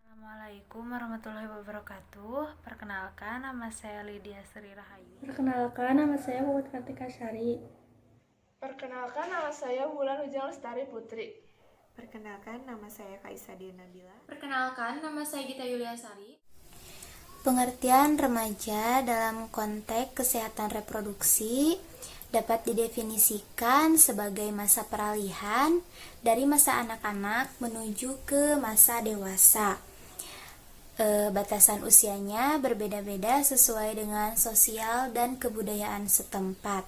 Assalamualaikum warahmatullahi wabarakatuh. Perkenalkan, nama saya Lydia Sri Rahayu. Perkenalkan, nama saya Puput Kartika Syari. Perkenalkan, nama saya Wulan Ujang Lestari Putri. Perkenalkan, nama saya Kaisa Dian Nabila. Perkenalkan, nama saya Gita Yuliasari. Pengertian remaja dalam konteks kesehatan reproduksi dapat didefinisikan sebagai masa peralihan dari masa anak-anak menuju ke masa dewasa. Batasan usianya berbeda-beda sesuai dengan sosial dan kebudayaan setempat.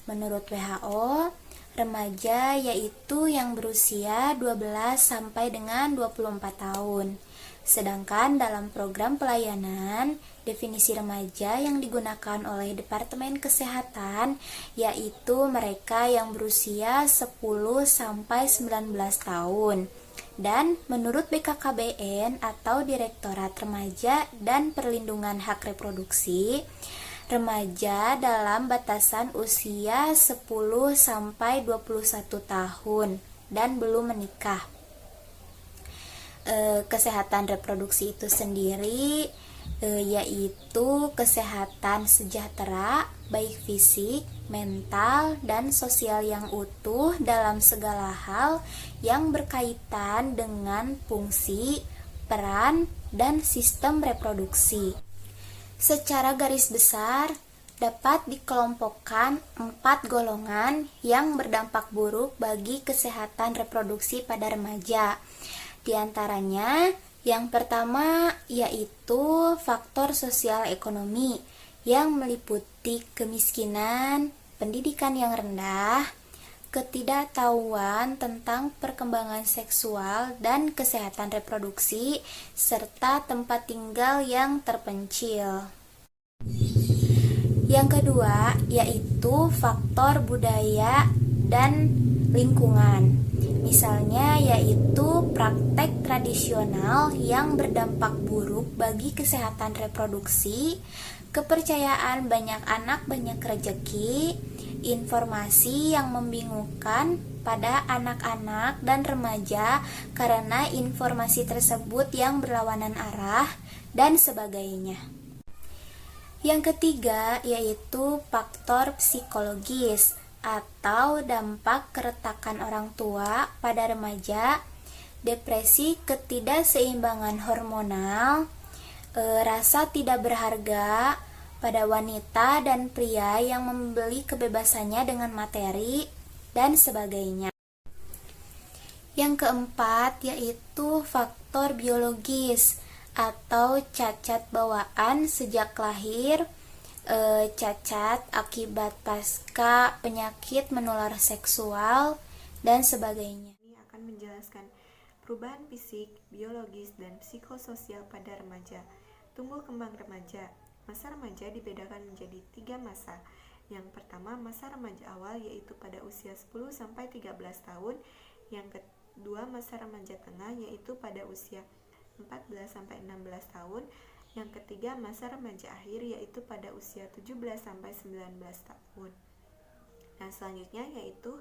Menurut WHO, remaja yaitu yang berusia 12 sampai dengan 24 tahun. Sedangkan dalam program pelayanan, definisi remaja yang digunakan oleh Departemen Kesehatan yaitu mereka yang berusia 10 sampai 19 tahun. Dan menurut BKKBN atau Direktorat Remaja dan Perlindungan Hak Reproduksi, remaja dalam batasan usia 10 sampai 21 tahun dan belum menikah. Kesehatan reproduksi itu sendiri yaitu kesehatan sejahtera baik fisik, mental, dan sosial yang utuh dalam segala hal yang berkaitan dengan fungsi, peran, dan sistem reproduksi. Secara garis besar dapat dikelompokkan 4 golongan yang berdampak buruk bagi kesehatan reproduksi pada remaja. Di antaranya, yang pertama yaitu faktor sosial ekonomi yang meliputi kemiskinan, pendidikan yang rendah, ketidaktahuan tentang perkembangan seksual dan kesehatan reproduksi, serta tempat tinggal yang terpencil. Yang kedua yaitu faktor budaya dan lingkungan. Misalnya yaitu praktek tradisional yang berdampak buruk bagi kesehatan reproduksi, kepercayaan banyak anak banyak rezeki, informasi yang membingungkan pada anak-anak dan remaja karena informasi tersebut yang berlawanan arah, dan sebagainya. Yang ketiga yaitu faktor psikologis atau dampak keretakan orang tua pada remaja, depresi, ketidakseimbangan hormonal, rasa tidak berharga pada wanita dan pria yang membeli kebebasannya dengan materi, dan sebagainya. Yang keempat yaitu faktor biologis atau cacat bawaan sejak lahir, cacat akibat pasca penyakit menular seksual, dan sebagainya. Ini akan menjelaskan perubahan fisik, biologis, dan psikososial pada remaja. Tumbuh kembang remaja. Masa remaja dibedakan menjadi 3 masa. Yang pertama, masa remaja awal yaitu pada usia 10 sampai 13 tahun. Yang kedua, masa remaja tengah yaitu pada usia 14 sampai 16 tahun. Yang ketiga, masa remaja akhir yaitu pada usia 17 sampai 19 tahun. Nah, selanjutnya yaitu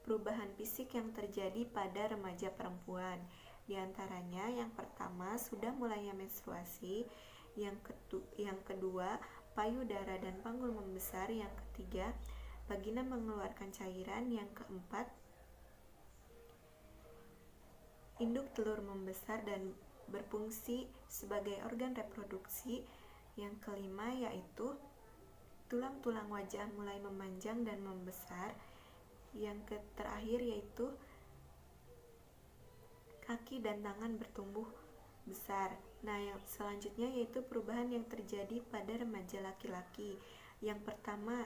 perubahan fisik yang terjadi pada remaja perempuan. Di antaranya, yang pertama sudah mulainya menstruasi, yang kedua payudara dan panggul membesar, yang ketiga vagina mengeluarkan cairan, yang keempat induk telur membesar dan berfungsi sebagai organ reproduksi, yang kelima yaitu tulang-tulang wajah mulai memanjang dan membesar, yang terakhir yaitu kaki dan tangan bertumbuh besar. Nah, yang selanjutnya yaitu perubahan yang terjadi pada remaja laki-laki. Yang pertama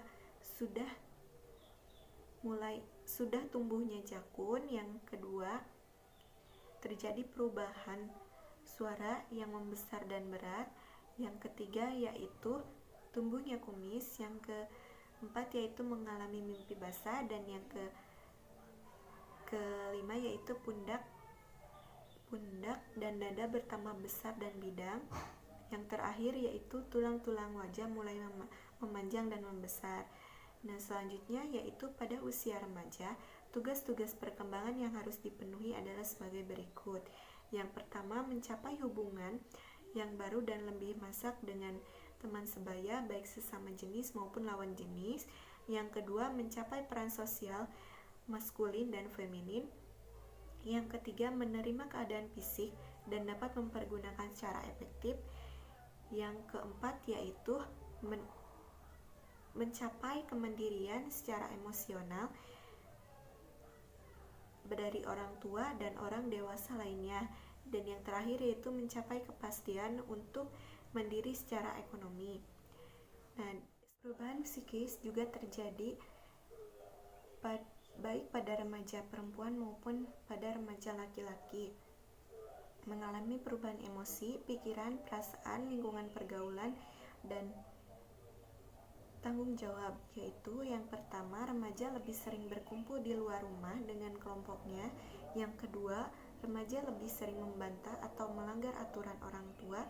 sudah tumbuhnya jakun, yang kedua terjadi perubahan suara yang membesar dan berat, yang ketiga yaitu tumbuhnya kumis, yang keempat yaitu mengalami mimpi basah, dan yang kelima yaitu pundak dan dada bertambah besar dan bidang. Yang terakhir yaitu tulang-tulang wajah mulai memanjang dan membesar. Nah, selanjutnya yaitu pada usia remaja, tugas-tugas perkembangan yang harus dipenuhi adalah sebagai berikut. Yang pertama, mencapai hubungan yang baru dan lebih masak dengan teman sebaya, baik sesama jenis maupun lawan jenis. Yang kedua, mencapai peran sosial maskulin dan feminin. Yang ketiga, menerima keadaan fisik dan dapat mempergunakan secara efektif. Yang keempat, yaitu mencapai kemandirian secara emosional dari orang tua dan orang dewasa lainnya. Dan yang terakhir yaitu mencapai kepastian untuk mandiri secara ekonomi. Nah, perubahan psikis juga terjadi baik pada remaja perempuan maupun pada remaja laki-laki. Mengalami perubahan emosi, pikiran, perasaan, lingkungan pergaulan, dan tanggung jawab, yaitu yang pertama, remaja lebih sering berkumpul di luar rumah dengan kelompoknya. Yang kedua, remaja lebih sering membantah atau melanggar aturan orang tua.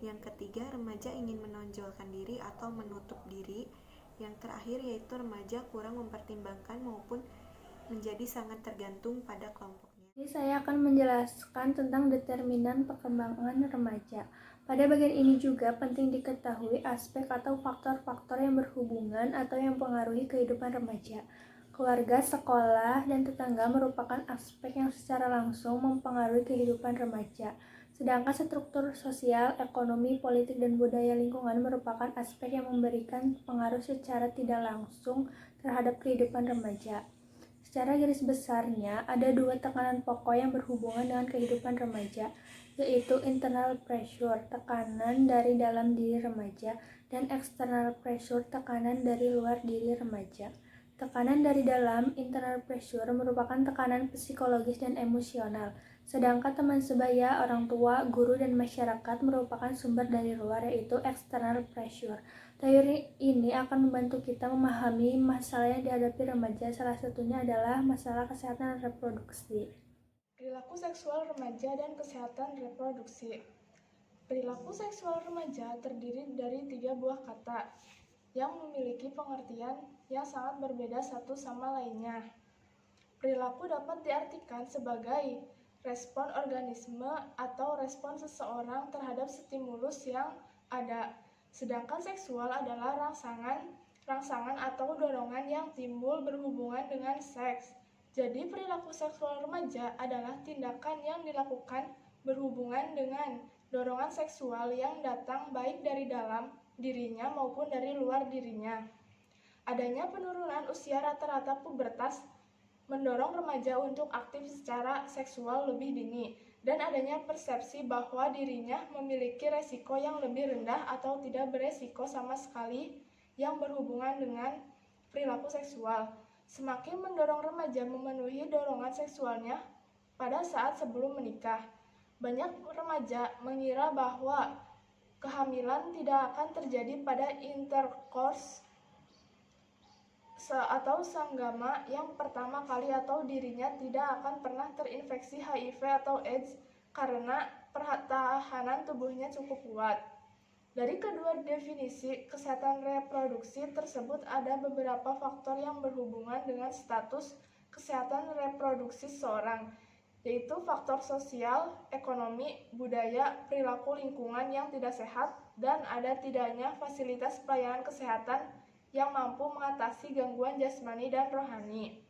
Yang ketiga, remaja ingin menonjolkan diri atau menutup diri. Yang terakhir yaitu remaja kurang mempertimbangkan maupun menjadi sangat tergantung pada kelompoknya. Ini saya akan menjelaskan tentang determinan perkembangan remaja. Pada bagian ini juga penting diketahui aspek atau faktor-faktor yang berhubungan atau yang mempengaruhi kehidupan remaja. Keluarga, sekolah, dan tetangga merupakan aspek yang secara langsung mempengaruhi kehidupan remaja. Sedangkan struktur sosial, ekonomi, politik, dan budaya lingkungan merupakan aspek yang memberikan pengaruh secara tidak langsung terhadap kehidupan remaja. Secara garis besarnya, ada dua tekanan pokok yang berhubungan dengan kehidupan remaja, yaitu internal pressure, tekanan dari dalam diri remaja, dan external pressure, tekanan dari luar diri remaja. Tekanan dari dalam, internal pressure, merupakan tekanan psikologis dan emosional, sedangkan teman sebaya, orang tua, guru, dan masyarakat merupakan sumber dari luar, yaitu external pressure. Teori ini akan membantu kita memahami masalah yang dihadapi remaja, salah satunya adalah masalah kesehatan reproduksi. Perilaku seksual remaja dan kesehatan reproduksi. Perilaku seksual remaja terdiri dari 3 buah kata yang memiliki pengertian yang sangat berbeda satu sama lainnya. Perilaku dapat diartikan sebagai respon organisme atau respon seseorang terhadap stimulus yang ada. Sedangkan seksual adalah rangsangan atau dorongan yang timbul berhubungan dengan seks. Jadi perilaku seksual remaja adalah tindakan yang dilakukan berhubungan dengan dorongan seksual yang datang baik dari dalam dirinya maupun dari luar dirinya. Adanya penurunan usia rata-rata pubertas mendorong remaja untuk aktif secara seksual lebih dini, dan adanya persepsi bahwa dirinya memiliki resiko yang lebih rendah atau tidak beresiko sama sekali yang berhubungan dengan perilaku seksual. Semakin mendorong remaja memenuhi dorongan seksualnya pada saat sebelum menikah. Banyak remaja mengira bahwa kehamilan tidak akan terjadi pada intercourse atau sanggama yang pertama kali atau dirinya tidak akan pernah terinfeksi HIV atau AIDS karena pertahanan tubuhnya cukup kuat. Dari kedua definisi kesehatan reproduksi tersebut ada beberapa faktor yang berhubungan dengan status kesehatan reproduksi seseorang, yaitu faktor sosial, ekonomi, budaya, perilaku lingkungan yang tidak sehat, dan ada tidaknya fasilitas pelayanan kesehatan yang mampu mengatasi gangguan jasmani dan rohani.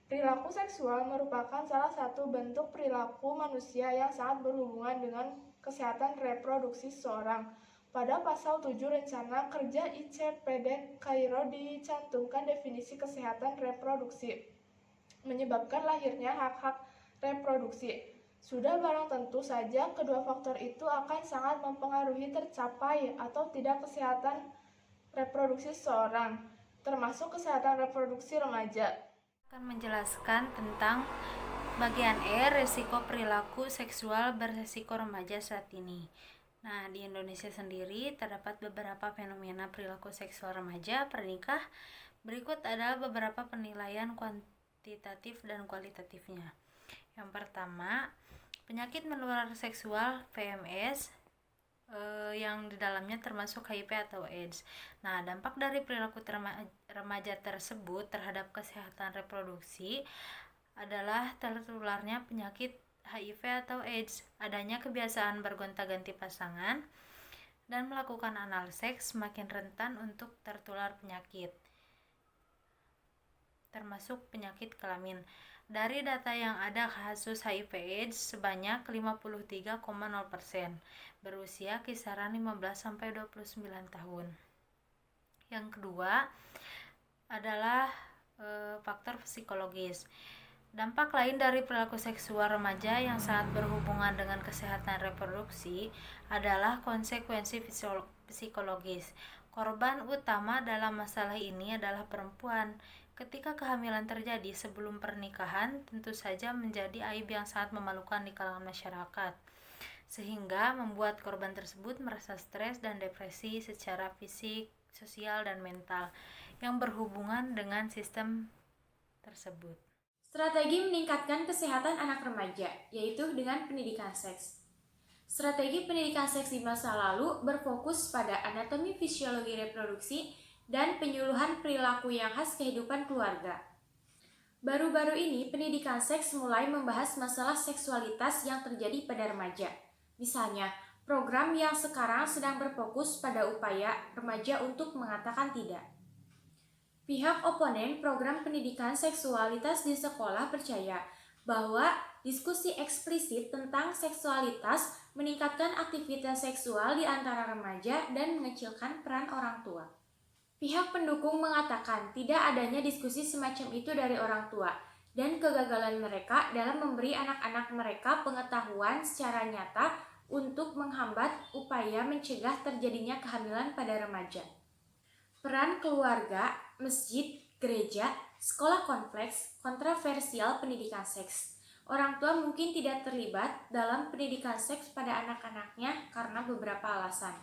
Perilaku seksual merupakan salah satu bentuk perilaku manusia yang sangat berhubungan dengan kesehatan reproduksi seseorang. Pada pasal 7 Rencana Kerja ICPD Kairo dicantumkan definisi kesehatan reproduksi, menyebabkan lahirnya hak-hak reproduksi. Sudah barang tentu saja kedua faktor itu akan sangat mempengaruhi tercapai atau tidak kesehatan reproduksi seseorang, termasuk kesehatan reproduksi remaja. Akan menjelaskan tentang bagian E, risiko perilaku seksual beresiko remaja saat ini. Nah, di Indonesia sendiri terdapat beberapa fenomena perilaku seksual remaja pernikah. Berikut adalah beberapa penilaian kuantitatif dan kualitatifnya. Yang pertama, penyakit menular seksual VMS yang di dalamnya termasuk HIV atau AIDS. Nah, dampak dari perilaku remaja tersebut terhadap kesehatan reproduksi adalah tertularnya penyakit HIV atau AIDS, adanya kebiasaan bergonta-ganti pasangan, dan melakukan anal seks semakin rentan untuk tertular penyakit, termasuk penyakit kelamin. Dari data yang ada, kasus HIV/AIDS sebanyak 53,0% berusia kisaran 15-29 tahun. Yang kedua adalah faktor psikologis. Dampak lain dari perilaku seksual remaja yang sangat berhubungan dengan kesehatan reproduksi adalah konsekuensi psikologis. Korban utama dalam masalah ini adalah perempuan. Ketika kehamilan terjadi sebelum pernikahan, tentu saja menjadi aib yang sangat memalukan di kalangan masyarakat, sehingga membuat korban tersebut merasa stres dan depresi secara fisik, sosial, dan mental yang berhubungan dengan sistem tersebut. Strategi meningkatkan kesehatan anak remaja, yaitu dengan pendidikan seks. Strategi pendidikan seks di masa lalu berfokus pada anatomi fisiologi reproduksi dan penyuluhan perilaku yang khas kehidupan keluarga. Baru-baru ini, pendidikan seks mulai membahas masalah seksualitas yang terjadi pada remaja. Misalnya, program yang sekarang sedang berfokus pada upaya remaja untuk mengatakan tidak. Pihak oponen program pendidikan seksualitas di sekolah percaya bahwa diskusi eksplisit tentang seksualitas meningkatkan aktivitas seksual di antara remaja dan mengecilkan peran orang tua. Pihak pendukung mengatakan tidak adanya diskusi semacam itu dari orang tua dan kegagalan mereka dalam memberi anak-anak mereka pengetahuan secara nyata untuk menghambat upaya mencegah terjadinya kehamilan pada remaja. Peran keluarga, masjid, gereja, sekolah kompleks, kontroversial pendidikan seks. Orang tua mungkin tidak terlibat dalam pendidikan seks pada anak-anaknya karena beberapa alasan.